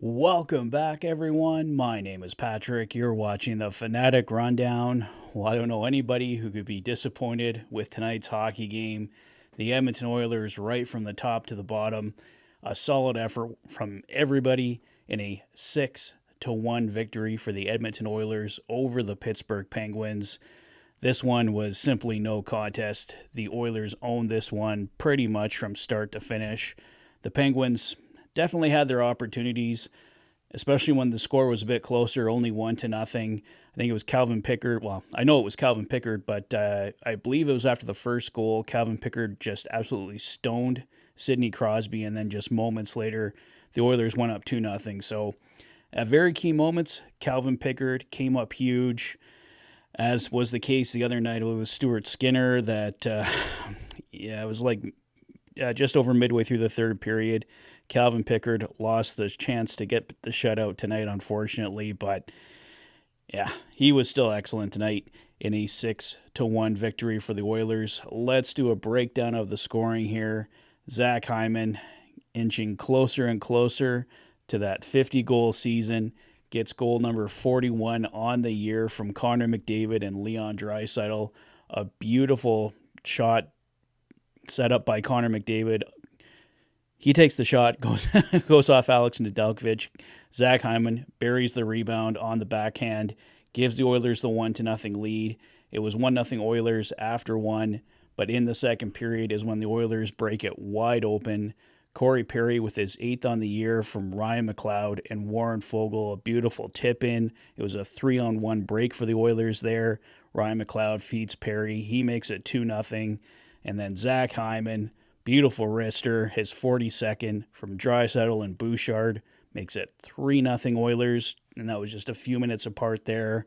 Welcome back, everyone. My name is Patrick. You're watching the Fanatic Rundown. Well, I don't know anybody who could be disappointed with tonight's hockey game. The Edmonton Oilers, right from the top to the bottom, a solid effort from everybody in a 6-1 victory for the Edmonton Oilers over the Pittsburgh Penguins. This one was simply no contest. The Oilers owned this one pretty much from start to finish. The Penguins definitely had their opportunities, especially when the score was a bit closer, only 1-0. I think it was Calvin Pickard. Well, I know it was Calvin Pickard, but I believe it was after the first goal. Calvin Pickard just absolutely stoned Sidney Crosby, and then just moments later, the Oilers went up 2-0. So at very key moments, Calvin Pickard came up huge, as was the case the other night with Stuart Skinner. That, it was like just over midway through the third period. Calvin Pickard lost the chance to get the shutout tonight, unfortunately, but yeah, he was still excellent tonight in a 6-1 victory for the Oilers. Let's do a breakdown of the scoring here. Zach Hyman inching closer and closer to that 50-goal season, gets goal number 41 on the year from Connor McDavid and Leon Draisaitl. A beautiful shot set up by Connor McDavid. He takes the shot, goes off Alex Nedeljkovic. Zach Hyman buries the rebound on the backhand, gives the Oilers the 1-0 lead. It was 1-0 Oilers after one, but in the second period is when the Oilers break it wide open. Corey Perry with his 8th on the year from Ryan McLeod and Warren Foegele, a beautiful tip-in. It was a 3-on-1 break for the Oilers there. Ryan McLeod feeds Perry. He makes it 2-0. And then Zach Hyman, beautiful wrister, his 42nd from Draisaitl and Bouchard, makes it 3-0 Oilers, and that was just a few minutes apart there.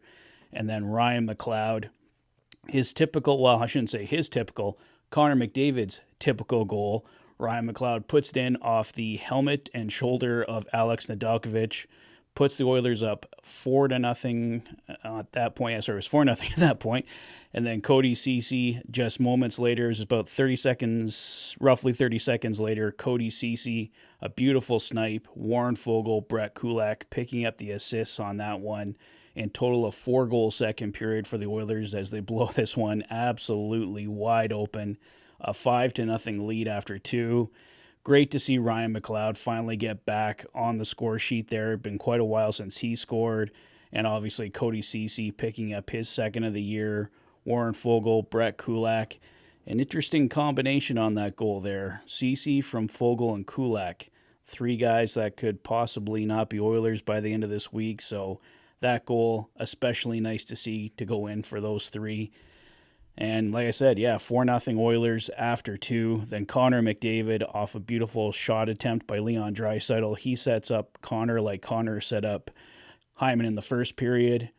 And then Ryan McLeod, his typical, well, I shouldn't say his typical, Connor McDavid's typical goal. Ryan McLeod puts it in off the helmet and shoulder of Alex Nedeljkovic, puts the Oilers up 4-0 at that point. Sorry, it was 4-0 at that point. And then Cody Ceci, just moments later, it was about 30 seconds, roughly 30 seconds later, Cody Ceci, a beautiful snipe. Warren Foegele, Brett Kulak picking up the assists on that one. In total of 4-goal second period for the Oilers as they blow this one absolutely wide open. A 5-0 lead after two. Great to see Ryan McLeod finally get back on the score sheet there. It's been quite a while since he scored. And obviously Cody Ceci picking up his second of the year. Warren Foegele, Brett Kulak. An interesting combination on that goal there. Ceci from Foegele and Kulak. Three guys that could possibly not be Oilers by the end of this week. So that goal, especially nice to see to go in for those three. And like I said, 4-0 Oilers after two. Then Connor McDavid off a beautiful shot attempt by Leon Draisaitl. He sets up Connor like Connor set up Hyman in the first period.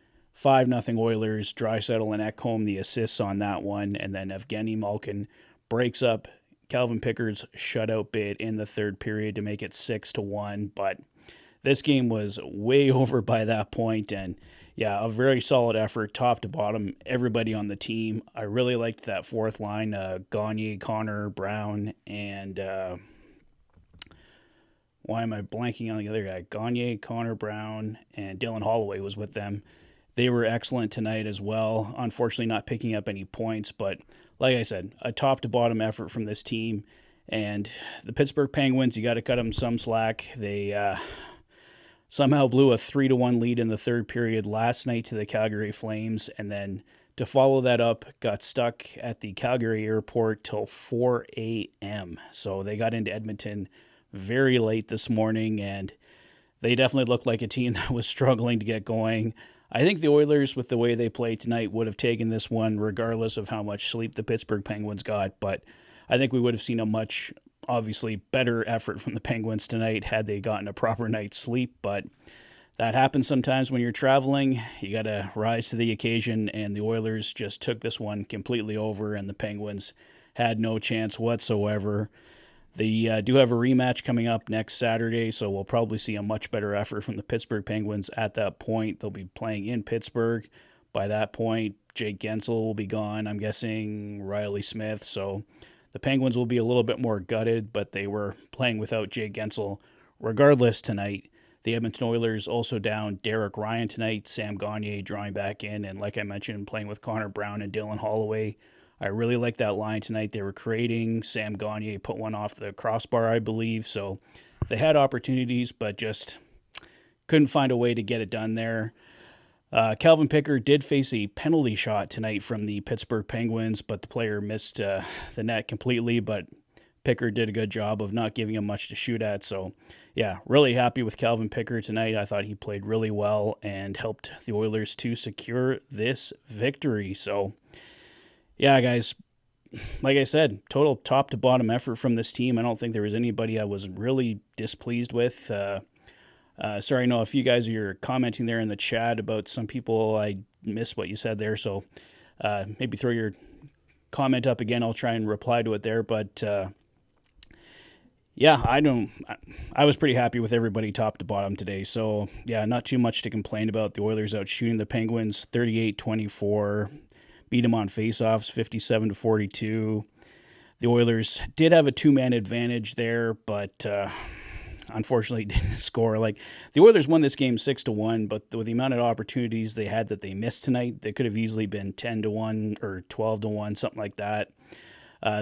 5-0 Oilers. Draisaitl and Ekholm the assists on that one. And then Evgeny Malkin breaks up Calvin Pickard's shutout bid in the third period to make it 6-1. But this game was way over by that point, and a very solid effort, top to bottom, everybody on the team. I really liked that fourth line, Gagne, Connor, Brown, and why am I blanking on the other guy? Gagne, Connor, Brown, and Dylan Holloway was with them. They were excellent tonight as well. Unfortunately, not picking up any points, but like I said, a top to bottom effort from this team. And the Pittsburgh Penguins, you got to cut them some slack. They somehow blew a 3-1 lead in the third period last night to the Calgary Flames, and then to follow that up, got stuck at the Calgary airport till 4 a.m. So they got into Edmonton very late this morning, and they definitely looked like a team that was struggling to get going. I think the Oilers, with the way they played tonight, would have taken this one regardless of how much sleep the Pittsburgh Penguins got, but I think we would have seen a much obviously better effort from the Penguins tonight had they gotten a proper night's sleep, but that happens sometimes when you're traveling. You got to rise to the occasion, and the Oilers just took this one completely over, and the Penguins had no chance whatsoever. They do have a rematch coming up next Saturday, so we'll probably see a much better effort from the Pittsburgh Penguins at that point. They'll be playing in Pittsburgh. By that point, Jake Gensel will be gone. I'm guessing Riley Smith, so the Penguins will be a little bit more gutted, but they were playing without Jake Gensel regardless tonight. The Edmonton Oilers also down Derek Ryan tonight, Sam Gagner drawing back in, and like I mentioned, playing with Connor Brown and Dylan Holloway. I really like that line tonight. They were creating. Sam Gagner put one off the crossbar, I believe. So they had opportunities, but just couldn't find a way to get it done there. Calvin Pickard did face a penalty shot tonight from the Pittsburgh Penguins, but the player missed the net completely. But Pickard did a good job of not giving him much to shoot at. So, yeah, really happy with Calvin Pickard tonight. I thought he played really well and helped the Oilers to secure this victory. So, yeah, guys, like I said, total top to bottom effort from this team. I don't think there was anybody I was really displeased with. Sorry, I know a few guys are commenting there in the chat about some people. I missed what you said there, so maybe throw your comment up again. I'll try and reply to it there. But yeah, I was pretty happy with everybody top to bottom today. So yeah, not too much to complain about. The Oilers out shooting the Penguins 38-24, beat them on faceoffs 57-42. The Oilers did have a 2-man advantage there, but unfortunately didn't score. Like, the Oilers won this game 6-1, but with the amount of opportunities they had that they missed tonight, they could have easily been 10-1 or 12-1, something like that.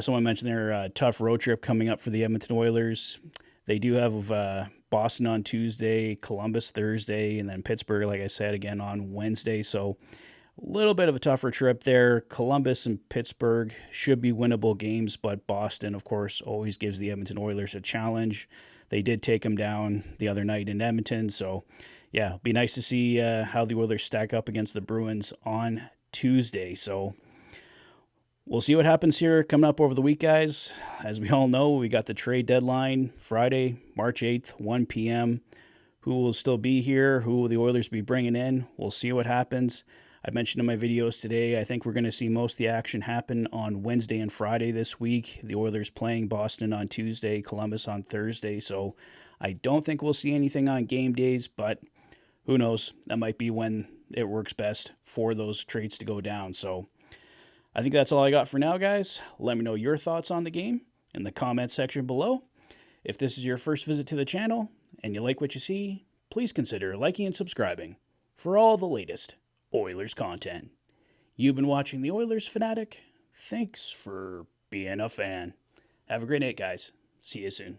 Someone mentioned their tough road trip coming up for the Edmonton Oilers. They do have Boston on Tuesday, Columbus Thursday, and then Pittsburgh, like I said, again on Wednesday. So a little bit of a tougher trip there. Columbus and Pittsburgh should be winnable games, but Boston, of course, always gives the Edmonton Oilers a challenge. They did take them down the other night in Edmonton. So, yeah, it'll be nice to see how the Oilers stack up against the Bruins on Tuesday. So, we'll see what happens here coming up over the week, guys. As we all know, we got the trade deadline Friday, March 8th, 1 p.m. Who will still be here? Who will the Oilers be bringing in? We'll see what happens. I mentioned in my videos today, I think we're going to see most of the action happen on Wednesday and Friday this week. The Oilers playing Boston on Tuesday, Columbus on Thursday. So I don't think we'll see anything on game days, but who knows? That might be when it works best for those trades to go down. So I think that's all I got for now, guys. Let me know your thoughts on the game in the comment section below. If this is your first visit to the channel and you like what you see, please consider liking and subscribing for all the latest Oilers content. You've been watching the Oilers Fanatic. Thanks for being a fan. Have a great night, guys. See you soon.